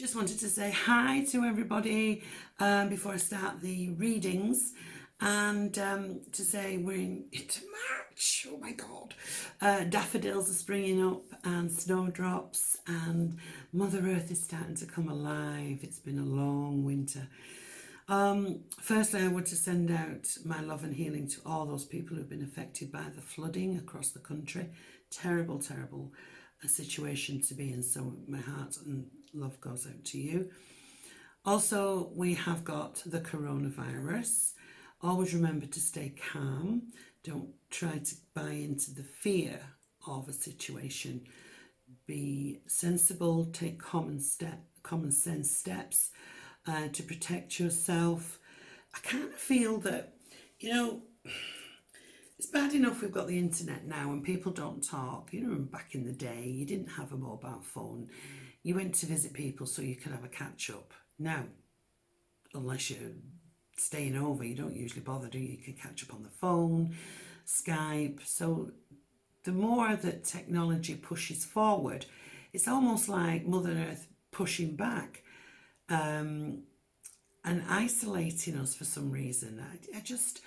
Just wanted to say hi to everybody before I start the readings, and to say we're into March. Oh my God. Daffodils are springing up and snowdrops, and Mother Earth is starting to come alive. It's been a long winter. Firstly, I want to send out my love and healing to all those people who've been affected by the flooding across the country. Terrible, terrible situation to be in. So my heart and love goes out to you. Also, we have got the coronavirus. Always remember to stay calm. Don't try to buy into the fear of a situation. Be sensible. Take common sense steps to protect yourself. I kind of feel that, it's bad enough we've got the internet now and people don't talk. Back in the day, you didn't have a mobile phone. You went to visit people so you could have a catch up. Now, unless you're staying over, you don't usually bother, do you? You can catch up on the phone, Skype. So the more that technology pushes forward, it's almost like Mother Earth pushing back and isolating us for some reason. I just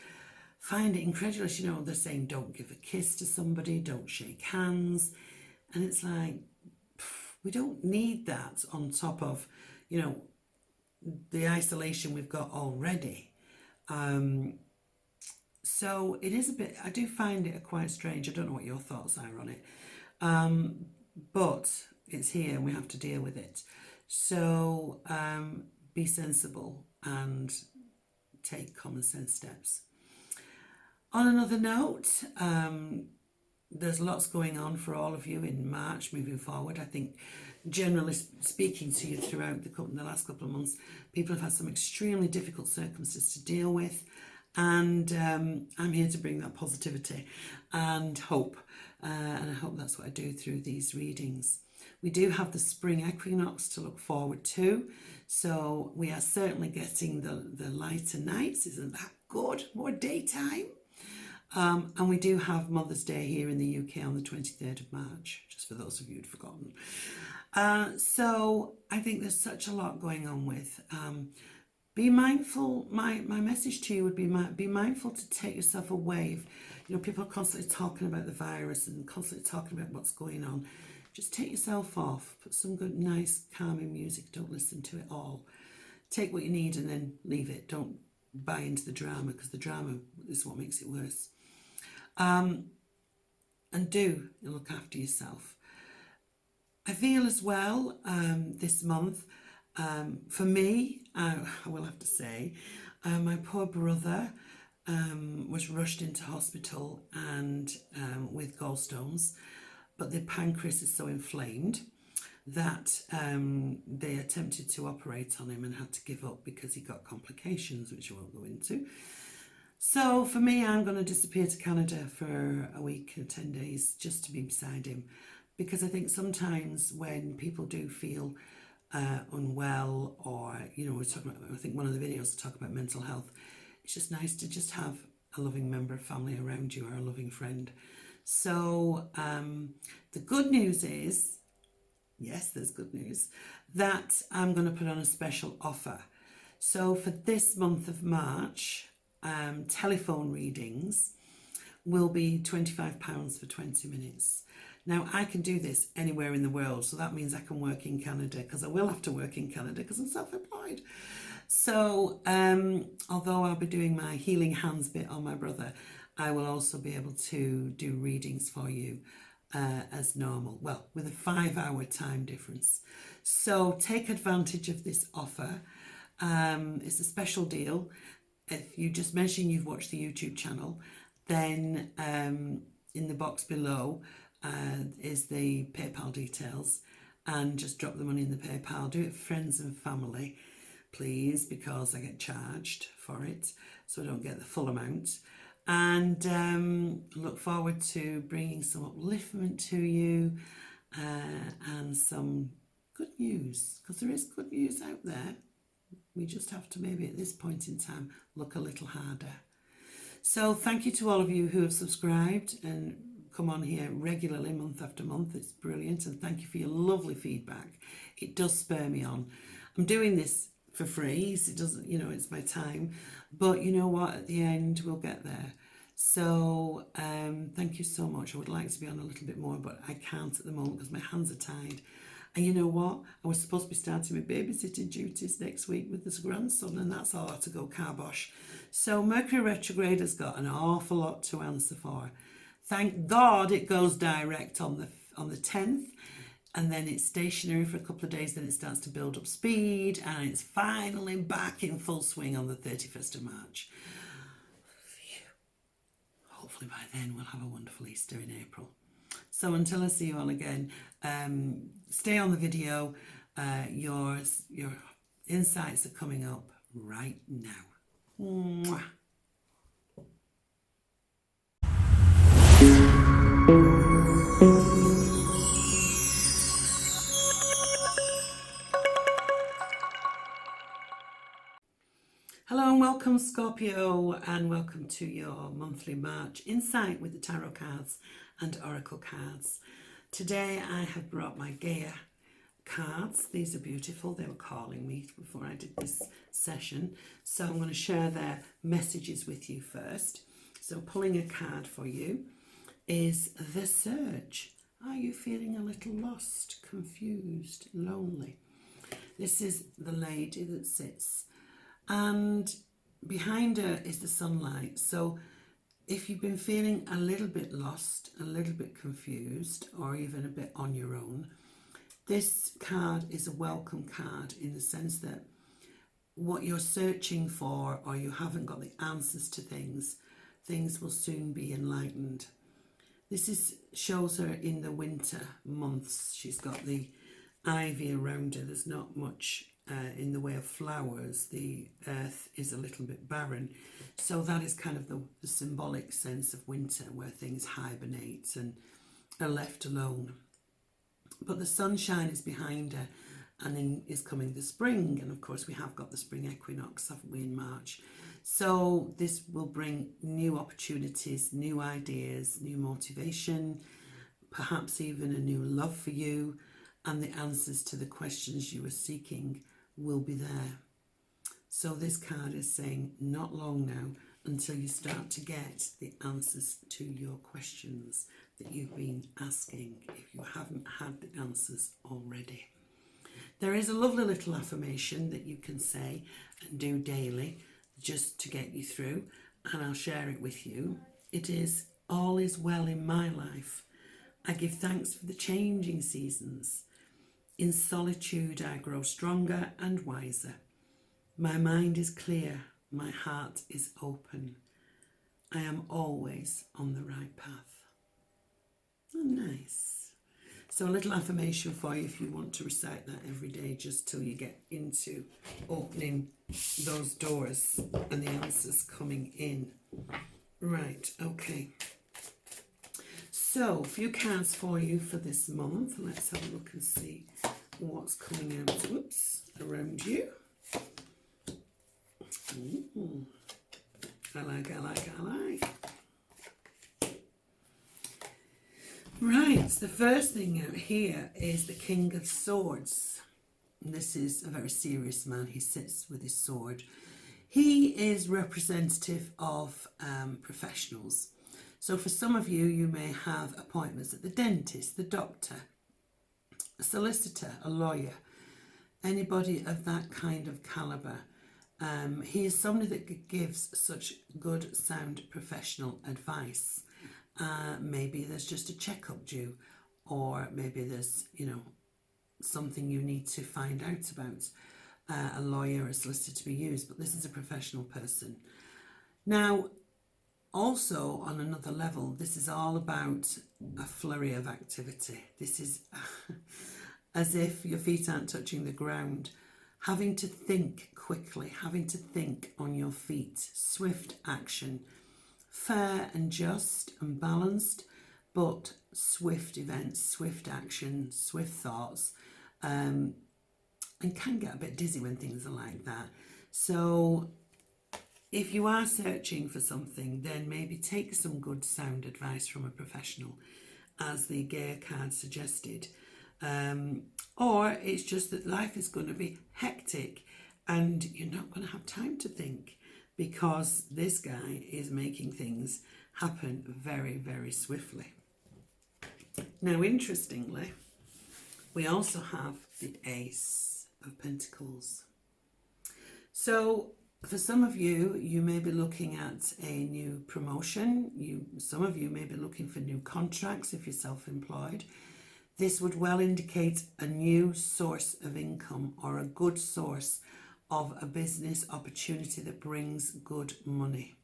find it incredulous. They're saying don't give a kiss to somebody, don't shake hands, and it's like, we don't need that on top of the isolation we've got already. So it is a bit, I do find it quite strange. I don't know what your thoughts are on it, but it's here and we have to deal with it. So be sensible and take common sense steps. On another note, there's lots going on for all of you in March moving forward. I think, generally speaking to you throughout the last couple of months, people have had some extremely difficult circumstances to deal with, and I'm here to bring that positivity and hope, and I hope that's what I do through these readings. We do have the spring equinox to look forward to, so we are certainly getting the lighter nights. Isn't that good? More daytime. And we do have Mother's Day here in the UK on the 23rd of March, just for those of you who'd forgotten. So I think there's such a lot going on with. Be mindful. My message to you would be mindful to take yourself away. People are constantly talking about the virus and constantly talking about what's going on. Just take yourself off. Put some good, nice, calming music. Don't listen to it all. Take what you need and then leave it. Don't buy into the drama, because the drama is what makes it worse. And do look after yourself. I feel as well this month, for me, I will have to say, my poor brother was rushed into hospital and with gallstones, but the pancreas is so inflamed that they attempted to operate on him and had to give up because he got complications, which I won't go into. So for me, I'm going to disappear to Canada for a week or 10 days just to be beside him, because I think sometimes when people do feel unwell, or we're talking about, I think one of the videos talk about mental health, it's just nice to just have a loving member of family around you, or a loving friend. So the good news is, yes, there's good news, that I'm going to put on a special offer. So for this month of March, telephone readings will be £25 for 20 minutes. Now, I can do this anywhere in the world, so that means I can work in Canada, because I will have to work in Canada because I'm self-employed. So although I'll be doing my healing hands bit on my brother, I will also be able to do readings for you as normal, well, with a 5-hour time difference. So take advantage of this offer. It's a special deal. If you just mention you've watched the YouTube channel, then in the box below is the PayPal details, and just drop the money in the PayPal. Do it for friends and family, please, because I get charged for it, so I don't get the full amount. And look forward to bringing some upliftment to you and some good news, because there is good news out there. We just have to maybe at this point in time look a little harder. So thank you to all of you who have subscribed and come on here regularly, month after month. It's brilliant, and thank you for your lovely feedback. It does spur me on. I'm doing this for free, so it doesn't, you know, it's my time, but you know what, at the end we'll get there. So thank you so much. I would like to be on a little bit more, but I can't at the moment because my hands are tied. And you know what, I was supposed to be starting my babysitting duties next week with this grandson, and that's all had to go carbosh. So Mercury retrograde has got an awful lot to answer for. Thank God it goes direct on the 10th, and then it's stationary for a couple of days, then it starts to build up speed, and it's finally back in full swing on the 31st of March. Hopefully by then we'll have a wonderful Easter in April. So until I see you all again, stay on the video. Your insights are coming up right now. Mwah. Hello and welcome, Scorpio, and welcome to your monthly March insight with the tarot cards and oracle cards. Today I have brought my Gaia cards. These are beautiful. They were calling me before I did this session, so I'm going to share their messages with you first. So pulling a card for you is the Surge. Are you feeling a little lost, confused, lonely? This is the lady that sits, and behind her is the sunlight. So if you've been feeling a little bit lost, a little bit confused, or even a bit on your own, this card is a welcome card in the sense that what you're searching for, or you haven't got the answers to things will soon be enlightened. This shows her in the winter months. She's got the ivy around her. There's not much in the way of flowers. The earth is a little bit barren. So that is kind of the symbolic sense of winter, where things hibernate and are left alone. But the sunshine is behind her, and then is coming the spring. And of course we have got the spring equinox, haven't we, in March. So this will bring new opportunities, new ideas, new motivation, perhaps even a new love for you, and the answers to the questions you were seeking will be there. So this card is saying not long now until you start to get the answers to your questions that you've been asking, if you haven't had the answers already. There is a lovely little affirmation that you can say and do daily just to get you through, and I'll share it with you. It is, all is well in my life. I give thanks for the changing seasons. In solitude I grow stronger and wiser. My mind is clear, my heart is open. I am always on the right path. Oh, nice. So a little affirmation for you if you want to recite that every day, just till you get into opening those doors and the answers coming in. Right, okay. So, a few cards for you for this month. Let's have a look and see what's coming out, around you. Ooh. I like. Right, the first thing out here is the King of Swords. And this is a very serious man. He sits with his sword. He is representative of professionals. So for some of you, you may have appointments at the dentist, the doctor, a solicitor, a lawyer, anybody of that kind of calibre. He is somebody that gives such good, sound, professional advice. Maybe there's just a checkup due, or maybe there's, something you need to find out about. A lawyer or a solicitor to be used, but this is a professional person. Now, also on another level, this is all about a flurry of activity. This is as if your feet aren't touching the ground, having to think quickly, having to think on your feet, swift action, fair and just and balanced, but swift events, swift action, swift thoughts, and can get a bit dizzy when things are like that. So If you are searching for something, then maybe take some good sound advice from a professional, as the Gaia card suggested. Or it's just that life is going to be hectic and you're not going to have time to think, because this guy is making things happen very, very swiftly. Now, interestingly, we also have the Ace of Pentacles. So for some of you, you may be looking at a new promotion. Some of you may be looking for new contracts if you're self-employed. This would well indicate a new source of income or a good source of a business opportunity that brings good money.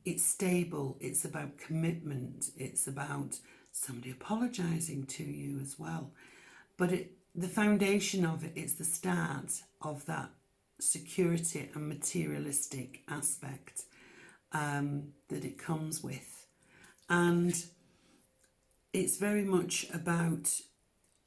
It's stable, it's about commitment, it's about somebody apologising to you as well. But the foundation of it is the start of that security and materialistic aspect that it comes with. And it's very much about,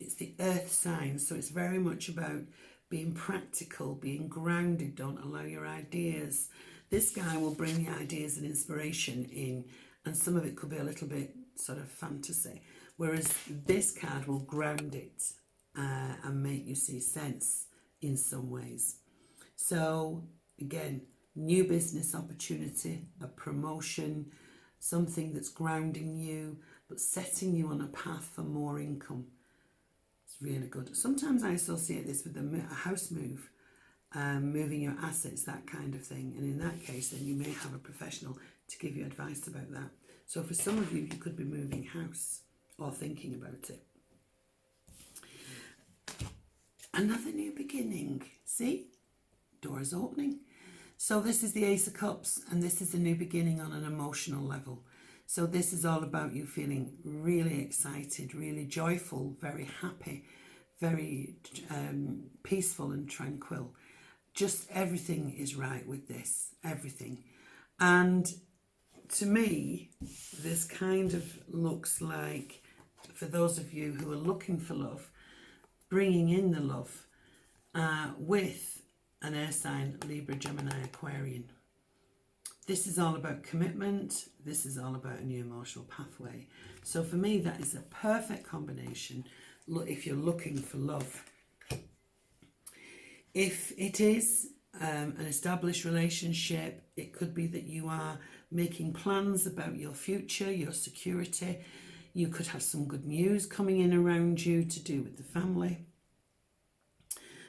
it's the earth sign, so it's very much about being practical, being grounded. Don't allow your ideas. This guy will bring the ideas and inspiration in, and some of it could be a little bit sort of fantasy, whereas this card will ground it and make you see sense in some ways. So again, new business opportunity, a promotion, something that's grounding you but setting you on a path for more income. It's really good. Sometimes I associate this with a house move, moving your assets, that kind of thing. And in that case, then you may have a professional to give you advice about that. So for some of you, you could be moving house or thinking about it. Another new beginning. See? Doors opening. So this is the Ace of Cups, and this is a new beginning on an emotional level. So this is all about you feeling really excited, really joyful, very happy, very peaceful and tranquil. Just everything is right with this, everything. And to me, this kind of looks like, for those of you who are looking for love, bringing in the love with an air sign, Libra, Gemini, Aquarian. This is all about commitment. This is all about a new emotional pathway. So for me, that is a perfect combination. Look, if you're looking for love. If it is an established relationship, it could be that you are making plans about your future, your security. You could have some good news coming in around you to do with the family.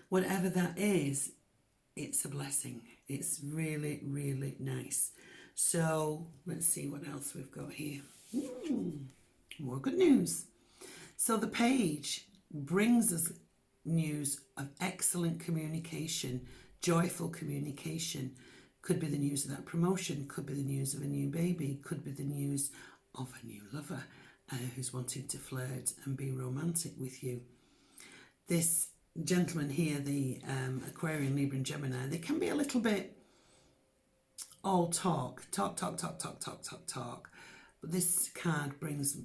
Whatever that is, it's a blessing. It's really, really nice. So let's see what else we've got here. More good news. So the page brings us news of excellent communication, joyful communication. Could be the news of that promotion, could be the news of a new baby, could be the news of a new lover who's wanting to flirt and be romantic with you. This gentleman here, the Aquarian, Libra and Gemini, they can be a little bit all talk. But this card brings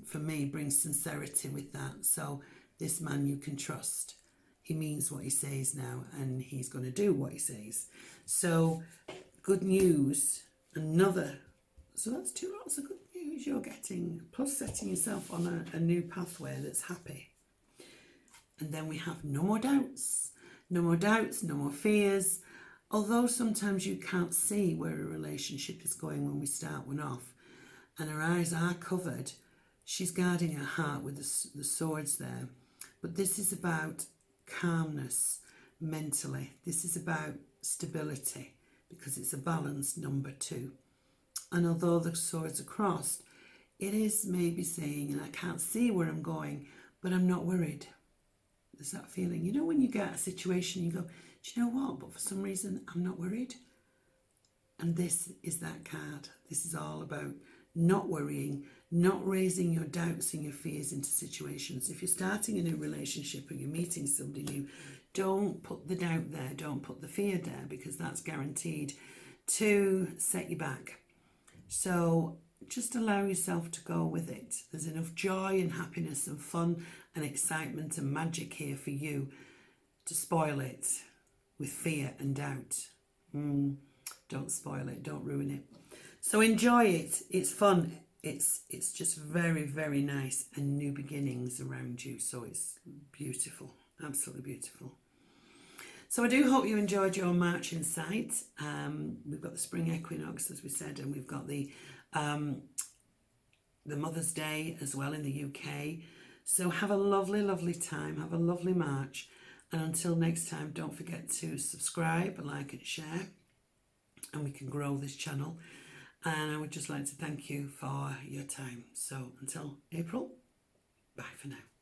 sincerity with that. So this man you can trust. He means what he says now, and he's going to do what he says. So good news, so that's 2 lots of good news you're getting, plus setting yourself on a new pathway that's happy. And then we have no more doubts, no more fears. Although sometimes you can't see where a relationship is going when we start one off, and her eyes are covered, she's guarding her heart with the swords there. But this is about calmness mentally. This is about stability, because it's a balanced number 2. And although the swords are crossed, it is maybe saying, and I can't see where I'm going, but I'm not worried. There's that feeling, you know, when you get a situation, you go, do you know what? But for some reason, I'm not worried. And this is that card. This is all about not worrying, not raising your doubts and your fears into situations. If you're starting a new relationship or you're meeting somebody new, don't put the doubt there, don't put the fear there, because that's guaranteed to set you back. So just allow yourself to go with it. There's enough joy and happiness and fun and excitement and magic here for you to spoil it with fear and doubt. Don't spoil it, don't ruin it. So enjoy it. It's fun. It's just very, very nice, and new beginnings around you. So it's beautiful, absolutely beautiful. So I do hope you enjoyed your March Insight. We've got the spring equinox, as we said, and we've got the Mother's Day as well in the UK. So have a lovely, lovely time. Have a lovely March. And until next time, don't forget to subscribe, like and share. And we can grow this channel. And I would just like to thank you for your time. So until April, bye for now.